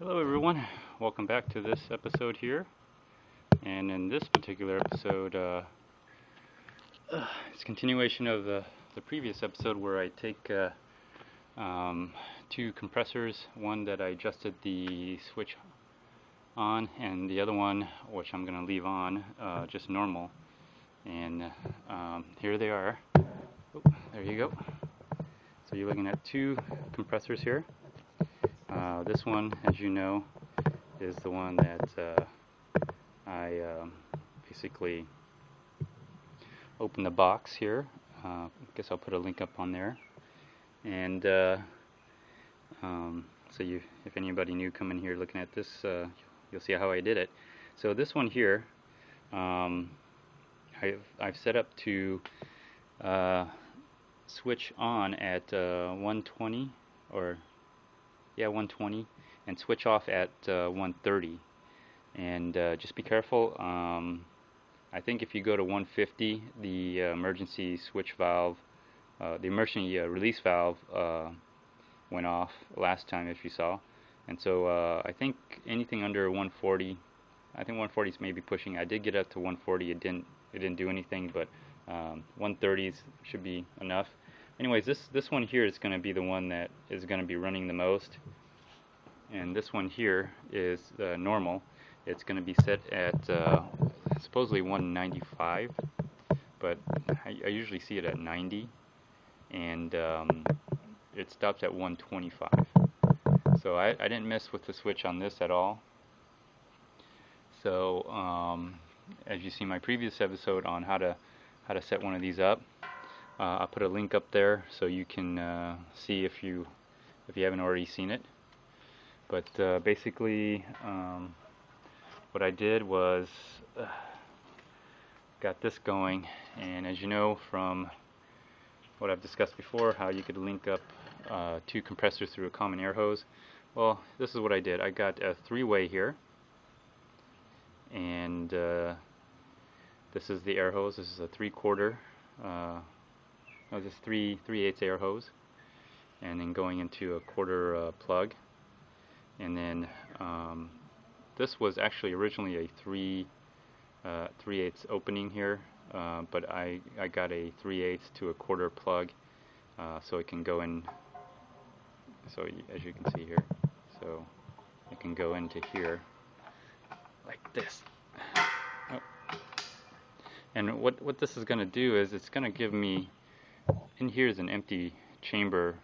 Hello everyone, welcome back to this episode here. And in this particular episode, it's a continuation of the previous episode where I take two compressors, one that I adjusted the switch on and the other one which I'm going to leave on, just normal. And here they are. Oh, there you go. So you're looking at two compressors here. This one, as you know, is the one that I basically opened the box here. I guess I'll put a link up on there. And so if anybody new coming here looking at this, you'll see how I did it. So this one here, I've set up to switch on at 120 or 120 and switch off at 130, and just be careful. I think if you go to 150, the emergency switch valve, the emergency release valve went off last time, if you saw. And so I think anything under 140, I think 140 is maybe pushing. I did get up to 140. It didn't do anything, but 130s should be enough. Anyways, this one here is going to be the one that is going to be running the most, and this one here is normal. It's going to be set at supposedly 195, but I usually see it at 90, and it stops at 125. So I didn't mess with the switch on this at all. So as you see my previous episode on how to set one of these up, I'll put a link up there so you can see if you haven't already seen it. But basically, what I did was got this going, and as you know from what I've discussed before, how you could link up two compressors through a common air hose. Well, this is what I did. I got a three-way here, and this is the air hose. This is a 3/4. This is 3/8 air hose, and then going into a quarter plug, and then this was actually originally a 3/8 opening here, but I got a 3/8 to a quarter plug, so it can go in. So as you can see here, so it can go into here like this. Oh. And what this is going to do is it's going to give me, in here is an empty chamber,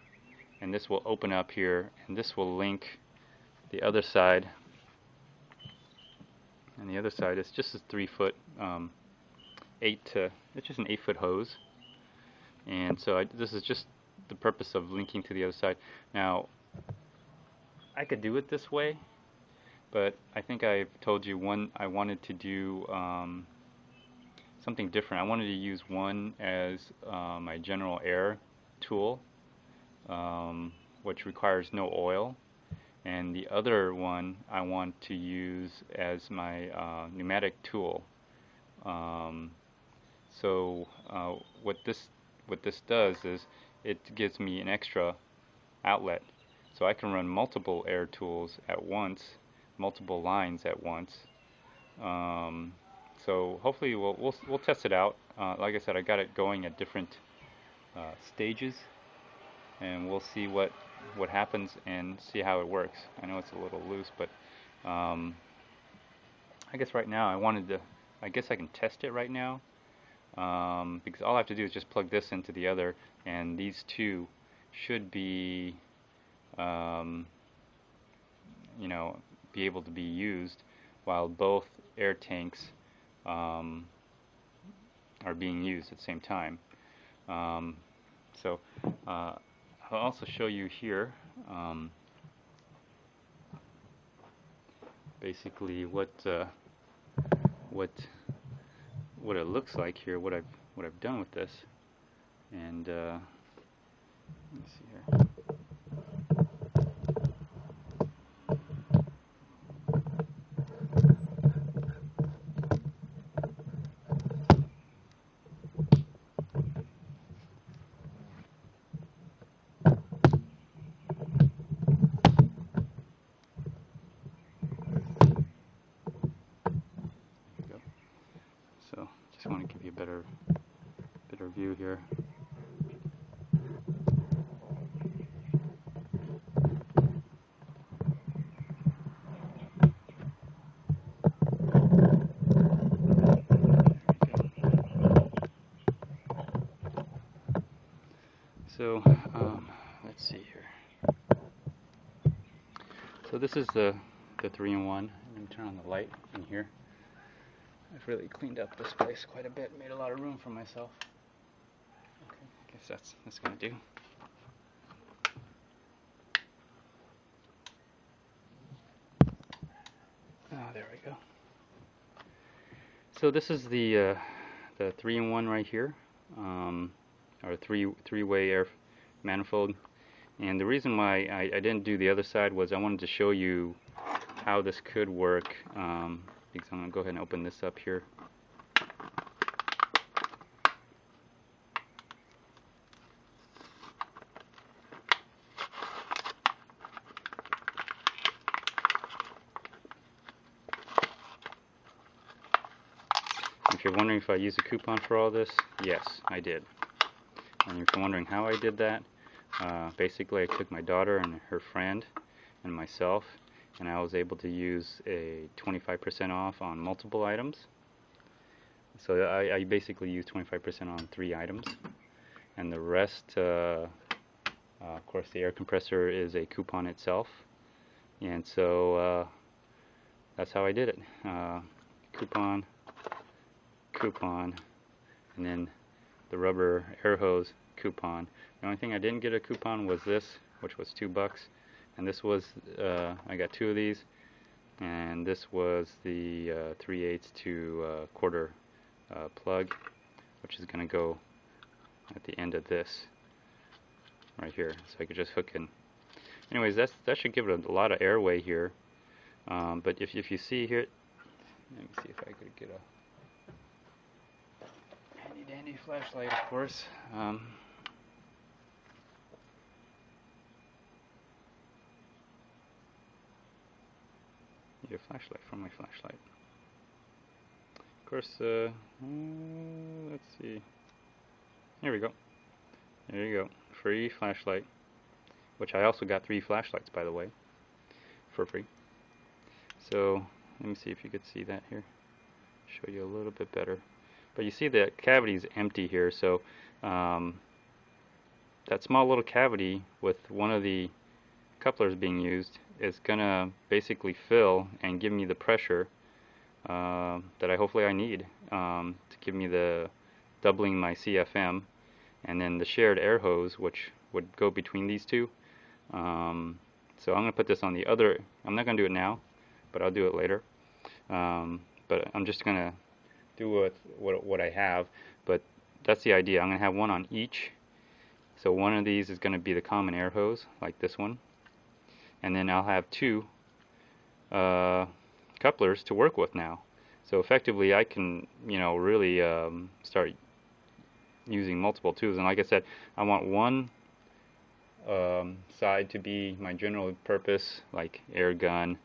and this will open up here, and this will link the other side. And the other side is just a 3-foot, it's just an 8-foot hose. And so this is just the purpose of linking to the other side. Now, I could do it this way, but I think I've told you I wanted to do something different. I wanted to use one as my general air tool, which requires no oil, and the other one I want to use as my pneumatic tool. So what this does is it gives me an extra outlet, so I can run multiple air tools at once, multiple lines at once. So hopefully we'll test it out. Like I said, I got it going at different stages, and we'll see what happens and see how it works. I know it's a little loose, but I guess right now I guess I can test it right now, because all I have to do is just plug this into the other, and these two should be be able to be used while both air tanks are being used at the same time. So I'll also show you here basically what it looks like here, what I've done with this. And let me see here. better view here. So let's see here. So this is the 3-in-1. Let me turn on the light in here. I've really cleaned up this place quite a bit, made a lot of room for myself. Okay, I guess that's gonna do. Oh, there we go. So this is the 3-in-1 right here, or three-way air manifold. And the reason why I didn't do the other side was I wanted to show you how this could work. Because I'm going to go ahead and open this up here. If you're wondering if I used a coupon for all this, yes, I did. And if you're wondering how I did that, basically I took my daughter and her friend and myself, and I was able to use a 25% off on multiple items. So I basically used 25% on 3 items, and the rest, of course, the air compressor is a coupon itself, and so that's how I did it. Coupon, and then the rubber air hose coupon. The only thing I didn't get a coupon was this, which was $2, and this was I got 2 of these, and this was the 3/8 to quarter plug, which is going to go at the end of this right here, so I could just hook in. Anyways, that should give it a lot of airway here, but if you see here, let me see if I could get a handy dandy flashlight, of course. Need a flashlight from my flashlight. Of course, let's see. Here we go. There you go. Free flashlight. Which I also got 3 flashlights, by the way, for free. So let me see if you could see that here. Show you a little bit better. But you see the cavity is empty here, so that small little cavity with one of the couplers being used is gonna basically fill and give me the pressure that hopefully I need to give me the doubling my CFM, and then the shared air hose, which would go between these two. So I'm gonna put this on the other. I'm not gonna do it now, but I'll do it later. But I'm just gonna do what I have. But that's the idea. I'm gonna have one on each. So one of these is gonna be the common air hose, like this one, and then I'll have 2 couplers to work with now. So effectively I can, really start using multiple tools. And like I said, I want one side to be my general purpose, like air gun,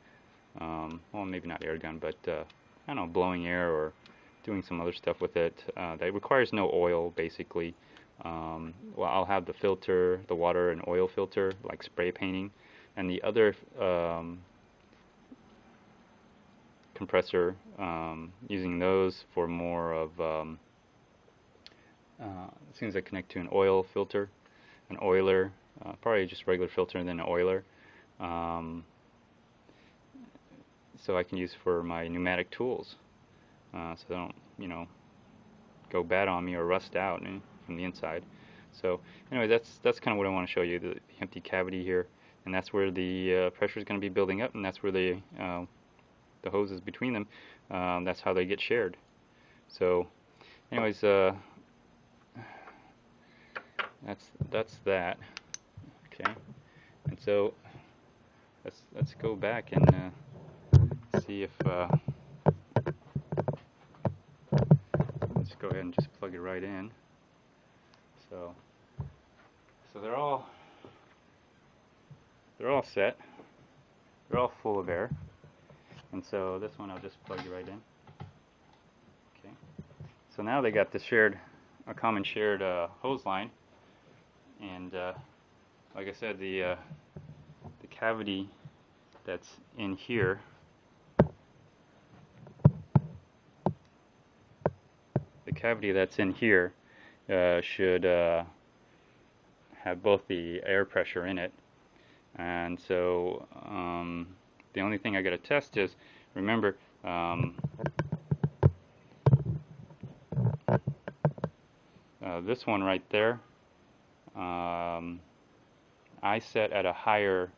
well, maybe not air gun, but I don't know, blowing air or doing some other stuff with it that requires no oil, basically. Well, I'll have the filter, the water and oil filter, like spray painting, and the other compressor, using those for more of as soon as I connect to an oil filter, an oiler, probably just regular filter and then an oiler, so I can use for my pneumatic tools, so they don't, go bad on me or rust out from the inside. So anyway, that's kind of what I want to show you, the empty cavity here, and that's where the pressure is going to be building up, and that's where the hoses between them, that's how they get shared. So anyways, that's that. Okay, and so let's go back and see if let's go ahead and just plug it right in. So they're all set. They're all full of air. And so this one I'll just plug it right in. Okay. So now they got a common shared hose line, and like I said, the cavity that's in here, should have both the air pressure in it. And so the only thing I got to test is, remember, this one right there, I set at a higher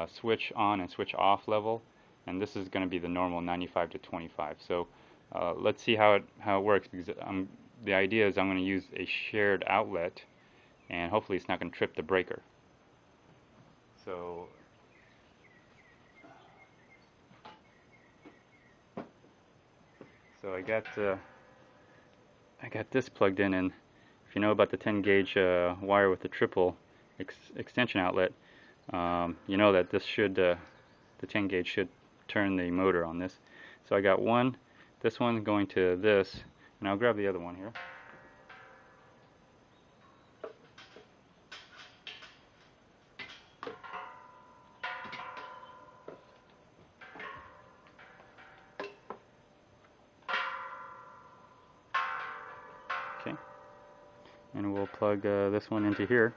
switch on and switch off level, and this is going to be the normal 95 to 25. So let's see how it works, because the idea is I'm going to use a shared outlet, and hopefully it's not going to trip the breaker. So I got this plugged in, and if you know about the 10 gauge wire with the triple extension outlet, you know that this the 10 gauge should turn the motor on this. So I got this one going to this, and I'll grab the other one here. Okay, and we'll plug this one into here,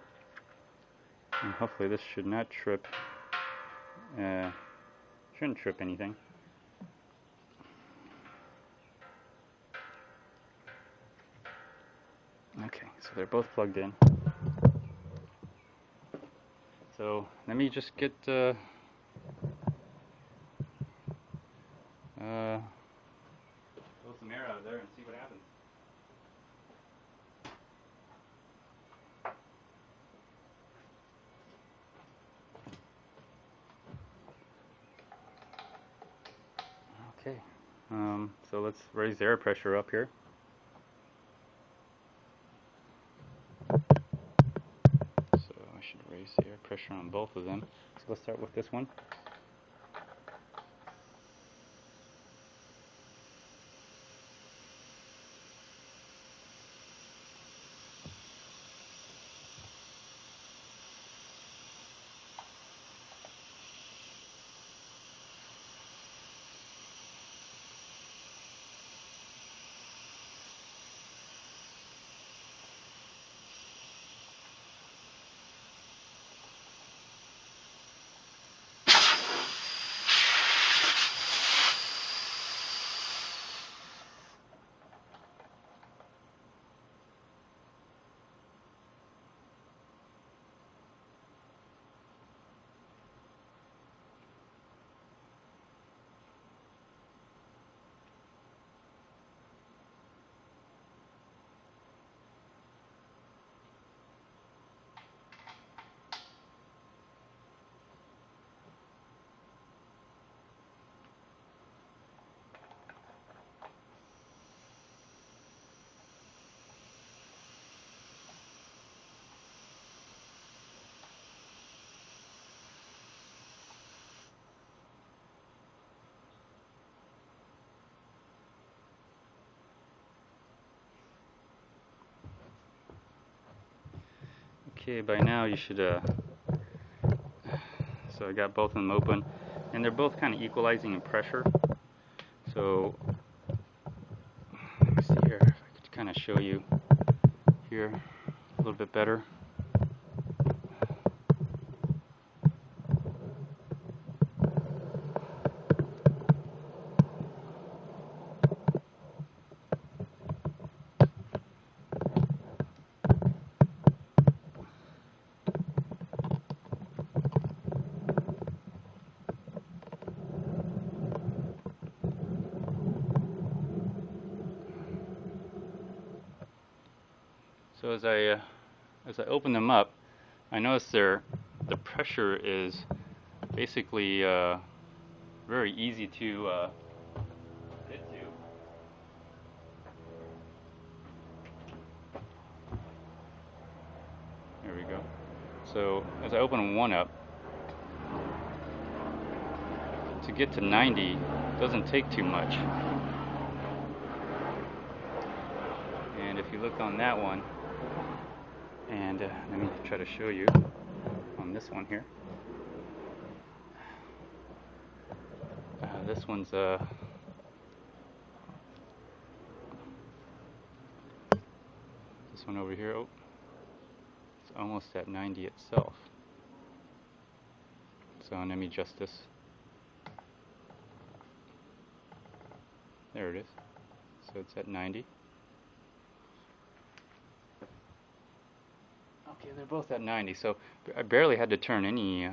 and hopefully this should not trip. Shouldn't trip anything. Okay, so they're both plugged in. So let me just get pull some air out of there and see what happens. Okay, so let's raise the air pressure up here. So I should raise the air pressure on both of them. So let's start with this one. Okay, by now you should, so I got both of them open, and they're both kind of equalizing in pressure. So, let me see here, if I could kind of show you here a little bit better. So as I open them up, I notice the pressure is basically very easy to get to. There we go. So as I open one up, to get to 90 doesn't take too much. if you look on that one, and let me try to show you on this one here. This one's this one over here. Oh, it's almost at 90 itself. So let me adjust this. There it is. So it's at 90. Okay, they're both at 90. So I barely had to turn any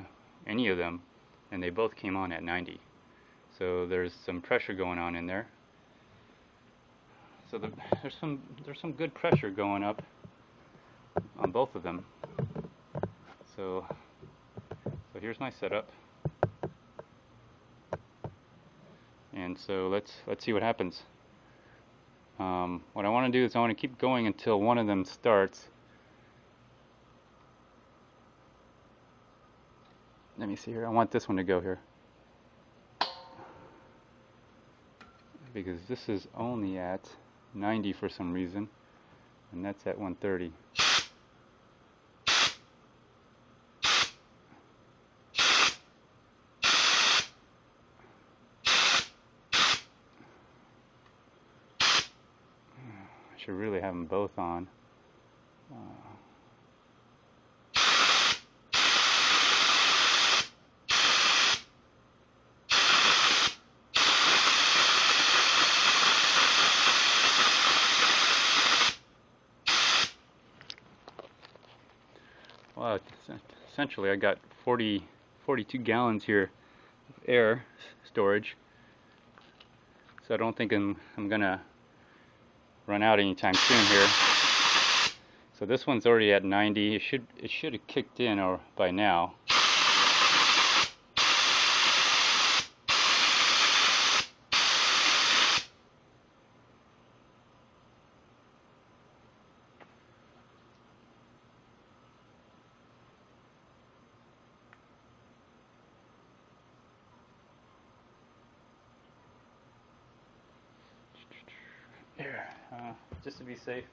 of them, and they both came on at 90. So there's some pressure going on in there. So there's some good pressure going up on both of them. So here's my setup, and so let's see what happens. What I want to do is I want to keep going until one of them starts. Let me see here. I want this one to go here, because this is only at 90 for some reason, and that's at 130. I should really have them both on. Well, essentially I got 42 gallons here of air storage, so I don't think I'm gonna run out anytime soon here. So this one's already at 90. It should have kicked in or by now. Here, just to be safe.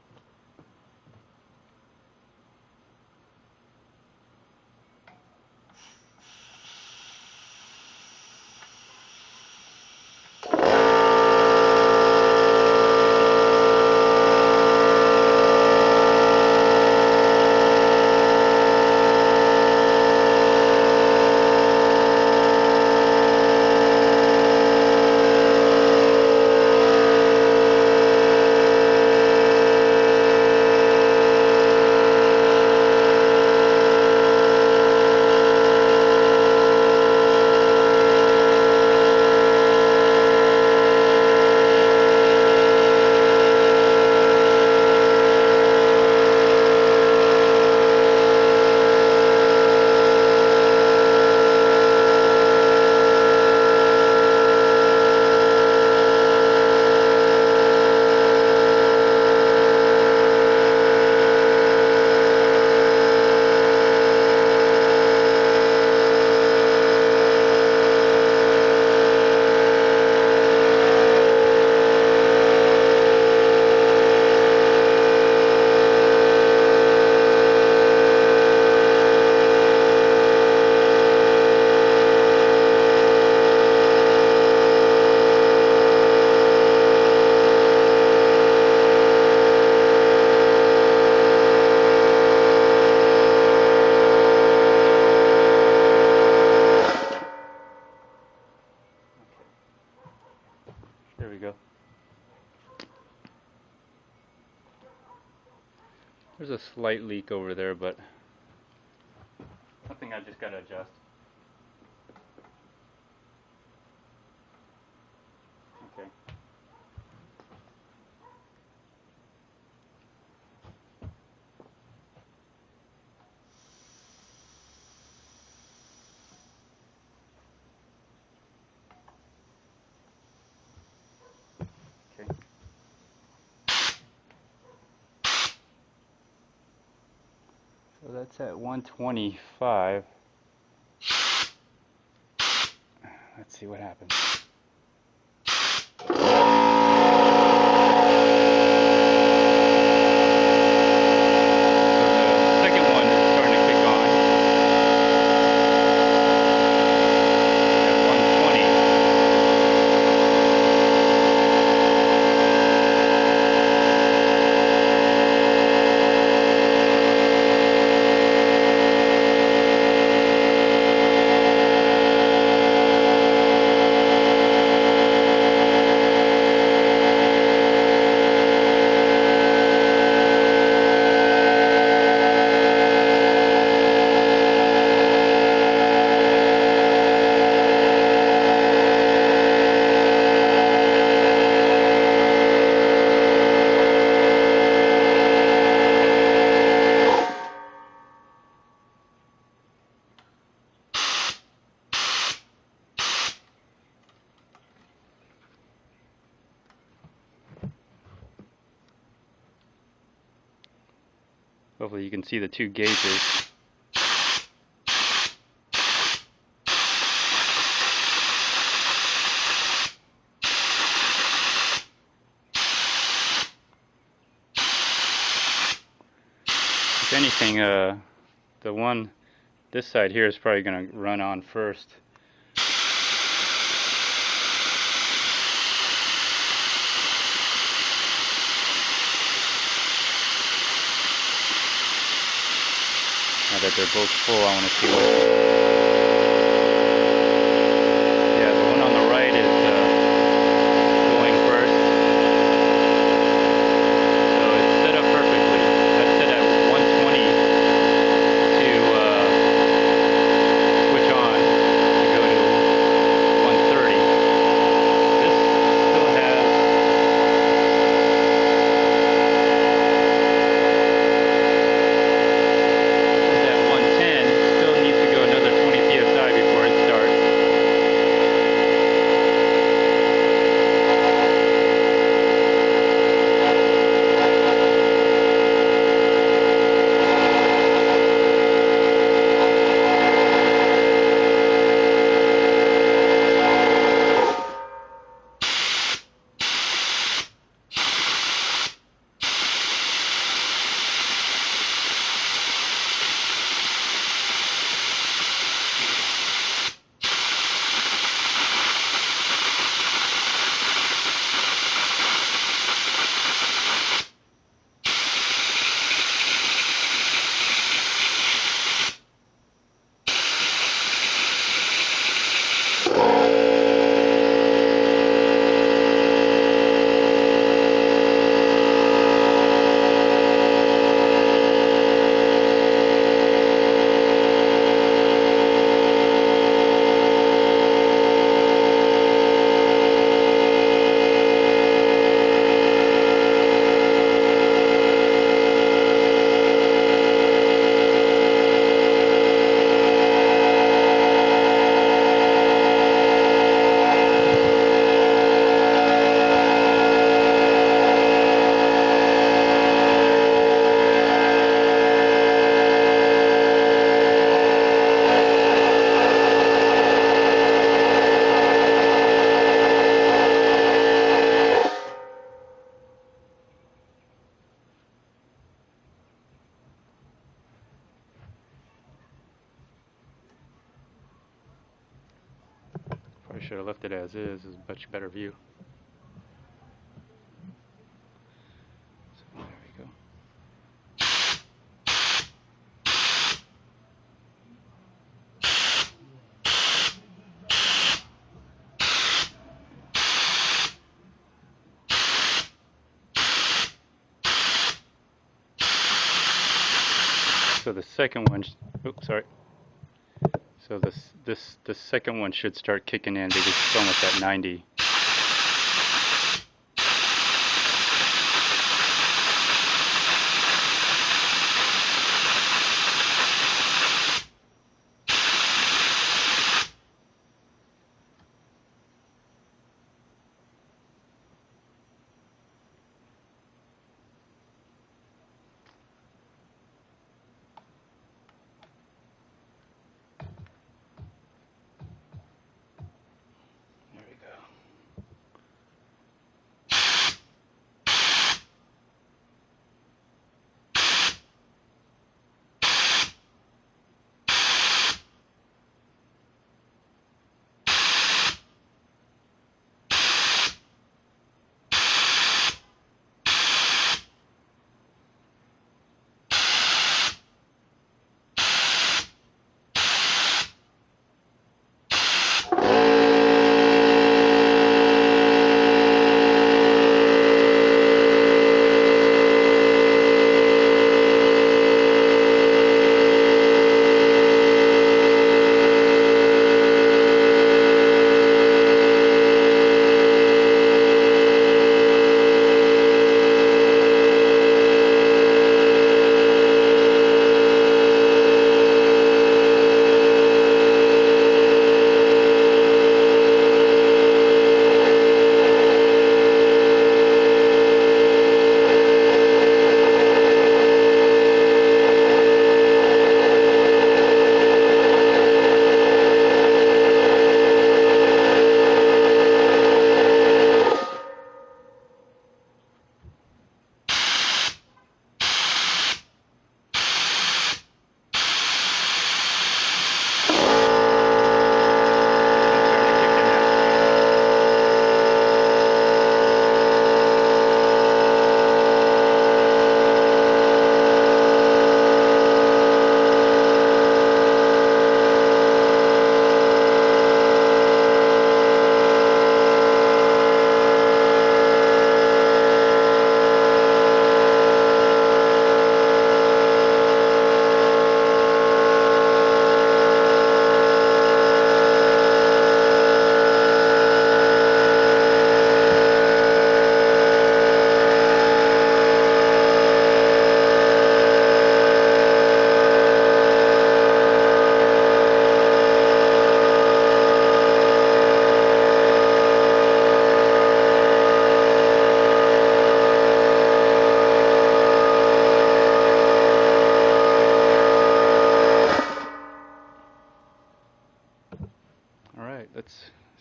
There we go. There's a slight leak over there, but something I just got to adjust. Okay. Okay. So that's at 125. Let's see what happens. Hopefully you can see the two gauges. If anything, the one this side here is probably going to run on first. Now that they're both full, I want to see what. Yeah, the one on the right is going first. So it's set up perfectly. That's set at 120 to switch on to go to 130. This still has. Probably should have left it as is. It's a much better view. So there we go. So the second one, oops, sorry. So the second one should start kicking in because it's almost at 90. There we go.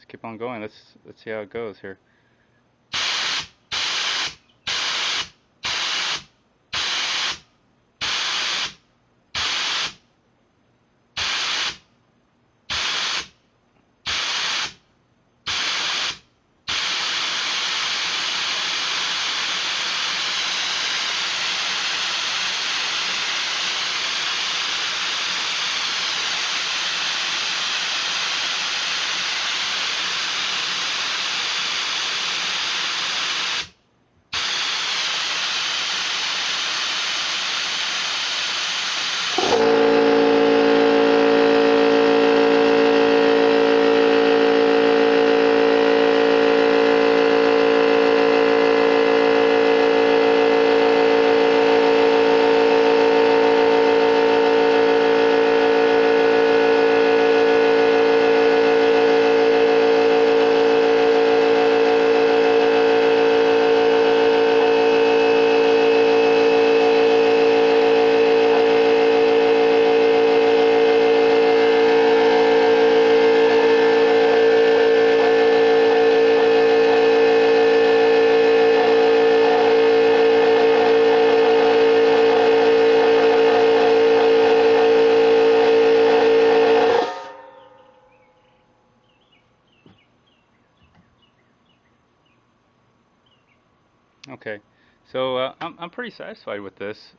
Let's keep on going. Let's see how it goes here. Okay, so I'm pretty satisfied with this.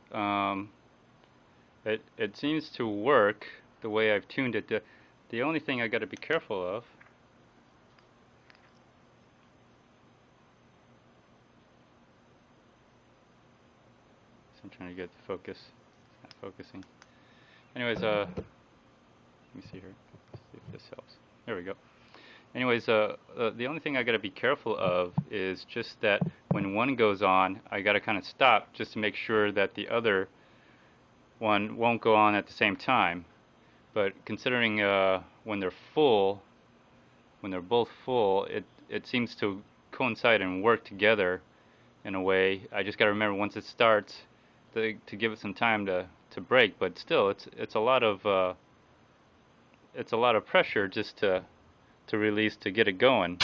It seems to work the way I've tuned it. The only thing I got to be careful of. So I'm trying to get the focus. It's not focusing. Anyways, let me see here. Let's see if this helps. There we go. Anyways, the only thing I got to be careful of is just that when one goes on, I got to kind of stop just to make sure that the other one won't go on at the same time. But considering when they're full, when they're both full, it seems to coincide and work together in a way. I just got to remember once it starts to give it some time to break. But still, it's a lot of pressure just to release to get it going.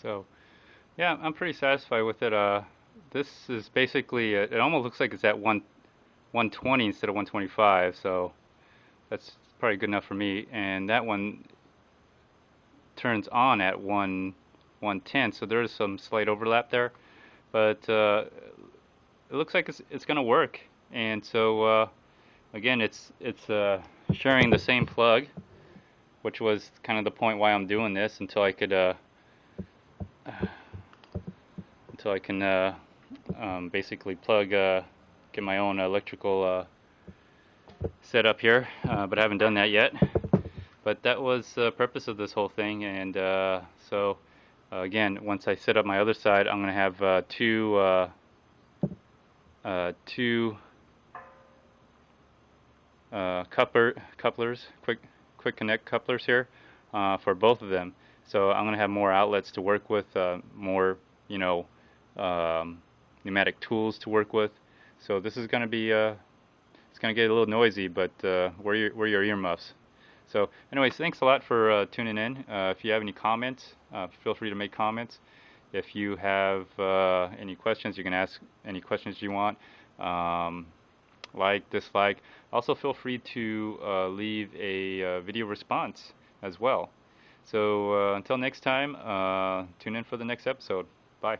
So, yeah, I'm pretty satisfied with it. This is basically, it almost looks like it's at 120 instead of 125, so that's probably good enough for me. And that one turns on at 110, so there is some slight overlap there. But it looks like it's going to work. And so, again, it's sharing the same plug, which was kind of the point why I'm doing this until I could basically plug, get my own electrical setup here, but I haven't done that yet. But that was the purpose of this whole thing, and so again, once I set up my other side, I'm going to have two couplers, quick connect couplers here for both of them. So I'm going to have more outlets to work with, more, pneumatic tools to work with. So this is going to be it's going to get a little noisy, but wear your earmuffs. So anyways, thanks a lot for tuning in. If you have any comments, feel free to make comments. If you have any questions, you can ask any questions you want. Like, dislike. Also feel free to leave a video response as well. So until next time, tune in for the next episode. Bye.